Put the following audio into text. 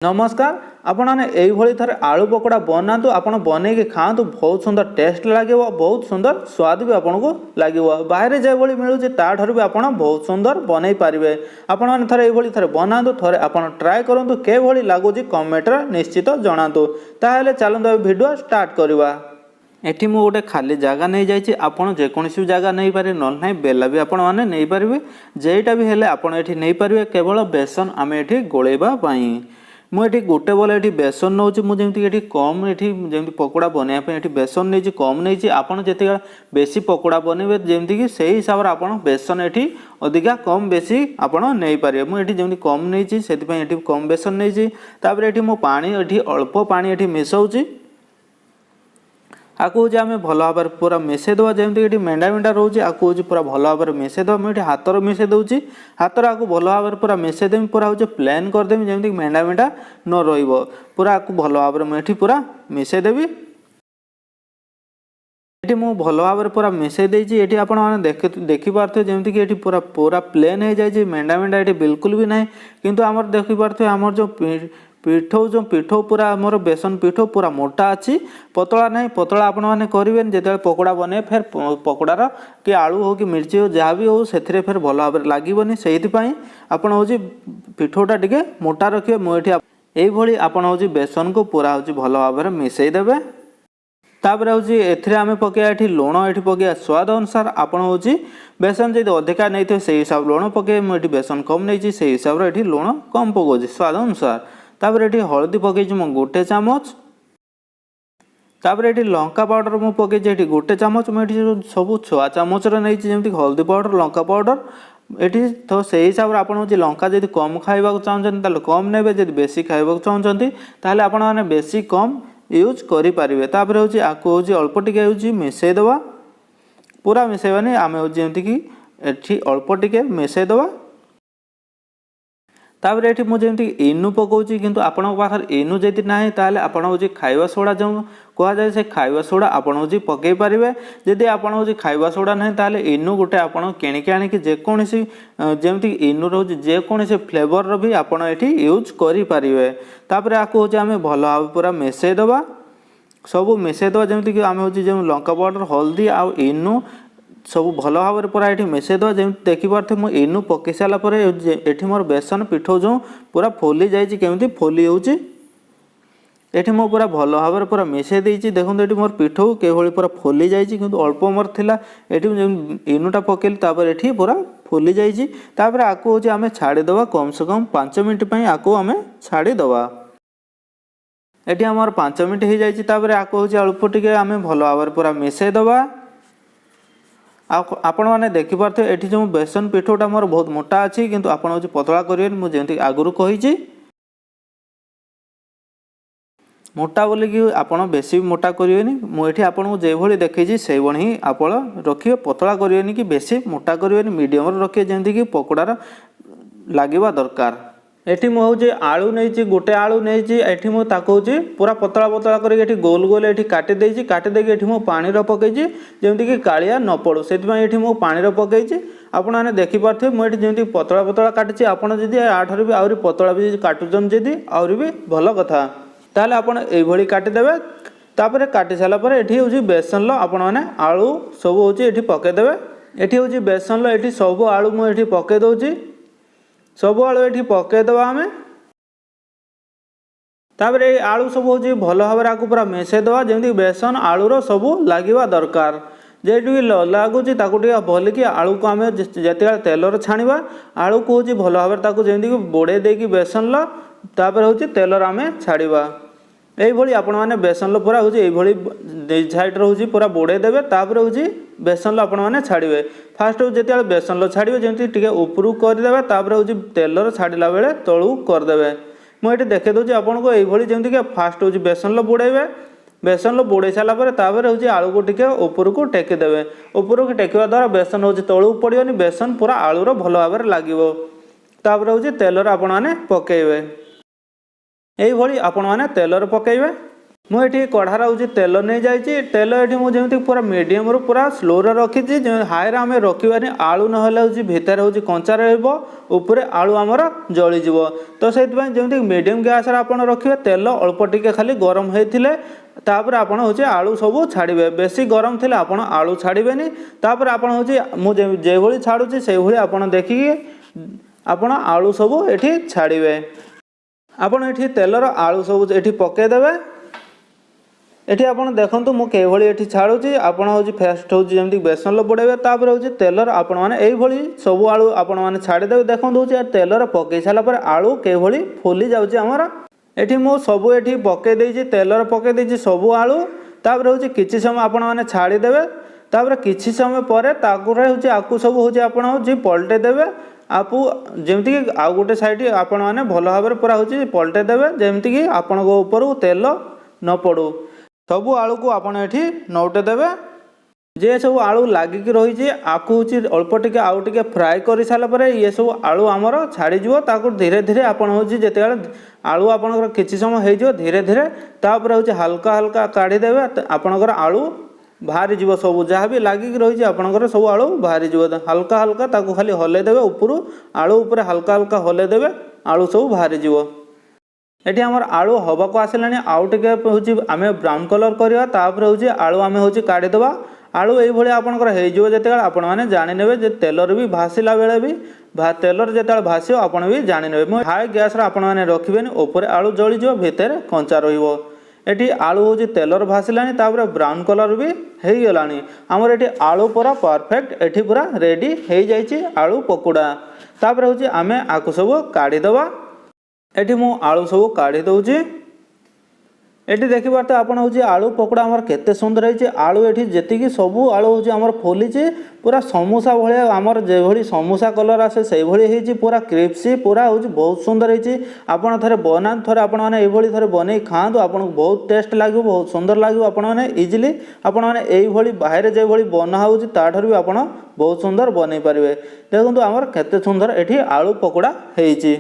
नमस्कार आपण मैंने थे आलू पकोड़ा बनातु आप बनईकि खातु बहुत सुंदर टेस्ट लगे बहुत सुंदर स्वाद भी आपको लगे बाहर जो मिलूँ ताठू भी आप बहुत सुंदर बनई पारे आपण मैंने थे बनातु थे आप ट्राए करूँ के लगुच कमेंट निश्चित जनातु ताहले चलते वीडियो स्टार्ट करवा। एठी मु गोटे खाली जगह नहीं जाइए आपड़ जेकोसी जगह नहीं पारे ना बेला भी आपण मैंने नहीं पारे जेटा भी हेले आपण एठी नहीं पारे केवल बेसन आम एठी गोलेबा पाई मुझे गोटे बोले ये बेसन नौ मुझे कम ये जमी पकोड़ा बनवाई ये बेसन नहीं कम नहीं आपड़ जिते बेसी पकोड़ा बनइबे जमती कि से हिसाब से आप बेसन ये अधिका कम बेसी आपड़ नहीं पारे मुझे जमी कम नहीं से कम बेसन नहीं ये मो पानी ये अल्प पानी ये मिसाऊँ आपको हूँ आम भल भाव पूरा मिसेदेवा जमी ये मेंढा मेंढा रोचे आपको हूँ पूरा भल भाव मिसेदेवा मुझे हाथ मिसे दूसरी हाथ आपको भल भाव पूरा मिसेदेमी पूरा हूँ प्लेन करदेमी जमी मेंढा मेंढा न पूरा आपको भल भाव मुझे पूरा मिसेदेवी ये मु भल भाव पूरा मिसे देती आप देखिपे जमीक ये पूरा पूरा प्लेन हो जाए मेंढा मेंढा ये बिल्कुल भी ना किंतु आमर देखिपे आमर जो पिठो पूरा आमर बेसन पिठो पूरा मोटा अच्छी पतला नहीं पतला आपण मैंने करेंगे जिते पकोड़ा बने फिर पकोड़ार कि आलू हो कि मिर्ची हो जहाँ भी हो से फिर भल भाव लगभग से आपड़ हूँ पिठोटा टे मोटा रखिए मुझे यही आपड़ हूँ बेसन को पूरा हूँ भल भाव मिसईदेवे तापर हूँ एम पकड़ा ये लुण ये पकड़ा स्वाद अनुसार आपड़ हूँ बेसन जब अधिका नहीं थे से हिसाब लुण पकड़े मुझे बेसन कम नहीं से हिसाब से लुण कम पकाऊँ स्वाद अनुसार तापर ये हलदी पकई मु गोटे चामच तापर ये लंका पाउडर मु पकई ये गोटे चामच मुझे सब छुआ चामच नहीं जमी हलदी पाउडर लंका पाउडर ये तो से हिसाब से आपड़ लंका जब कम खाइबा चाहते कम ने जब बेसी खाइबा चाहते ताहले आपण माने बेसी कम यूज करें तापर हूँ आपको हूँ अल्प टे मिसईदेवा पूरा मिसईबानी आम हूँ जमीक ये अल्प टे मिसईदेवा तापर ये मुझे इनु पकाऊँ किंतु आपण पाखे इनु जदि ना ताले आपण हूँ खाइबा सोडा जो कहुए से खाइबा सोडा आपण हूँ पकई पारे जदि आपण हूँ खाइबा सोडा ना ताले इनु गोटे आपण किणिकी आनिकी जेकोसी जमीक इनु रोज जेकोसी फ्लेवर भी आपण ये यूज करें तापर आपको हूँ आम भल भाव पूरा मिसईदेवा सब मिसईदेवा जमीक आम हूँ जो लंका पाउडर हल्दी आउ इनु सब भल भाव पूरा ये मिसईदेवा जमी देखिपे मुझे इनु पकई सारापर ये मोर बेसन पिठो जो पूरा फोली जामी फोली होती मो पूरा भल भाव पूरा मिसई देती देखो ये मोर पिठो के पूरा फोली जाइए कि अल्प मोर थिला ये इनुटा पकईली तापर ये पूरा फोली जापर आपको हूँ आम छाड़ीदे कम से कम 5 मिनट आपको आम छाड़ीदे ये आमर 5 मिनट हो जापर आपको हूँ अल्प टे आम भल भाव पूरा मिसईदे आपण मैंने देखिपे ये जो बेसन पिठोटा मोर बहुत मोटा अच्छी किंतु आपण हूँ पतला करें मुझे आगुरी कही मोटा बोलिकी आपड़ बेसी मोटा करेनि मुझे आपको जो देखी से ही आप रखिए पतला करेनि कि बेसी मोटा करेनि मीडियम रखिए जमीक कि पकोड़ार लगे दरकार एठी मु हूँ आलू नहीं गोटे आलू नहीं मुझे पूरा पतला पतला करके गोल गोल ये काटिदेकी मु पानी पकई जमीक कालिया न पड़ू से मु पानी पकई आपण मैंने देखिपे मुझे जमी पतला पतला काटी आपड़ जदि आठर भी आहरी पतला भी काटुचन जदि आहरी भी भल कथा ताहले आपण एभली काटिदेवे तापर काटी सारापर ये हूँ बेसन आपण मैंने आलू सब हूँ ये पकईदेवे ये हूँ बेसन ये सब आलू मुझे पकई दूसरी सब आलू ये पकईदे आम तापर ये आलू सब हूँ भल भाव आपको पूरा मिसईदे जमी बेसन आलूर सब लगे दरकार जे लगुच भल कि आलू को आम जिते तेलर छाणवा आलू को हूँ भल भाव जमीक बोड़े देकी बेसन तापर हूँ तेलर आम छाड़वा यही आपण मैंने बेसन पूरा हूँ ये साइड्रे हूँ पूरा बोड़े देवे तापर हूँ बेसन आपण मैंने छाड़े फास्ट हूँ जिते बेसन छाड़े जमी टे उपरू करदे तापर हूँ तेलर छाड़ा बेले तलू करदे मुझे देखे दूसरी आपको यही जमीक फास्ट हूँ बेसन बुड़े बेसन बुड़े सारापर तापर हूँ आलू को टे ऊपर को टेकीदेवे ऊपर को टेकवा द्वारा बेसन हूँ तलू पड़ोनी बेसन पूरा आलूर भल भाव लगे तापर हूँ तेलर आपण मैंने पकईबे यही आपण मैंने तेलर पकईबे मुझे कढ़ार हूँ तेल नहीं जाइए तेल ये मुझे पूरा मीडियम रू पूरा स्लो रखी हाई आम रखी आलू ना हूँ भितर हूँ कंचा रूपर आलू आमर जलीज तो से जमी मीडियम गैस आप रखिए तेल अल्प टिके खाली गरम होते तापर आपण हूँ आलू सब छाड़े बेसी गरम थे आप आलू छाड़े तापर आप मुझे छाड़ुची से भाई आप देखिए आपण आलू सब ये छाड़े आपण ये तेलर आलू सब ये पकईदे एठी आपण देखंतु मु के भली एठी छाड़ुची आपण हूँ फेस्ट हूँ जमी बेसन बुड़ेबे तापर हूँ तेलर आपण मैंने यही सब आलू आपण मैंने छाड़ीदेवे देखो हूँ तेलर पकई सारापर आलू के भली फुली जाऊँगी आमर एठी मु सब एठी पकई देइछि तेलर पकई देइछि सब आलू तापर हूँ किछि समय आपण मैंने छाड़ीदेवे तापर किछि समय पर हूँ आकु सब हूँ आपण हूँ पलटै देवे आपू जमीक आउ गोटे साइड आपण मैंने भल भाव पूरा हूँ पलटै देवे जमीक आपण ऊपर तेल न पड़ू सबू आलू को आपण एठी नौटे देवे जे सब आलू लागिकी रही आकु हूँ अल्प टिके आउ टिके फ्राए कर सारापर ये सब आलू आमर छाड़ीज ताकू धीरे धीरे आपण हूँ जिते आलू आपणकर किछि समय हो धीरे धीरे तापर हूँ हल्का हल्का काढ़ीदेवे आपणकर आलू बाहरी जीव सब जहाँ भी लागिकी रही आपणकर सब आलू बाहरी जीव हल्का हल्का ताकू खाली हल्ले देवे उपरू आलू उपर हल्का हल्का हल्ले देवे आलू सब बाहरी जीव एठी आमर आलू हवा को आसिलानी आउ टिके हूँ आम ब्राउन कलर करवा तापर हूँ आलू आम हूँ काढ़ीदेवा आलू ये आपंकर होते आपण मैंने जाने जे तेलर भी भासीला बेले भी तेलर जो भाषो आपण भी जाने हाई गैस आपण मैंने रखिए ऊपर आलू जलीज भितर कंचा रही आलू हूँ तेलर भासीलानी तापर ब्राउन कलर भी हो गलानी आमर ये आलू पूरा परफेक्ट एठी पूरा रेडी हो जाइए आलू पकोड़ा तापर हूँ आम आकु सब काढ़ीदेवा एठी मु आलू सब काढ़ी दौची एठी देखि पारते आपण हूँ आलू पकोड़ा आमर केते सुंदर है आलू एठी जेतिकी सबू आलू हूँ आमर फुली पूरा समोसा भाया आमर जे भली समोसा कलर आसे से भली पूरा क्रिप्सी पूरा हूँ बहुत सुंदर है आपण थरे बना थरे आपण मैंने ये थरे बन खाँतु आपको बहुत टेस्ट लगे बहुत सुंदर लगे आपण मैंने इजिली आपण मैंने यही बाहर जो भली बना हो भी आपण बहुत सुंदर बनई पारे देखो आमर केते सुंदर एठी आलू पकोड़ा होइछि।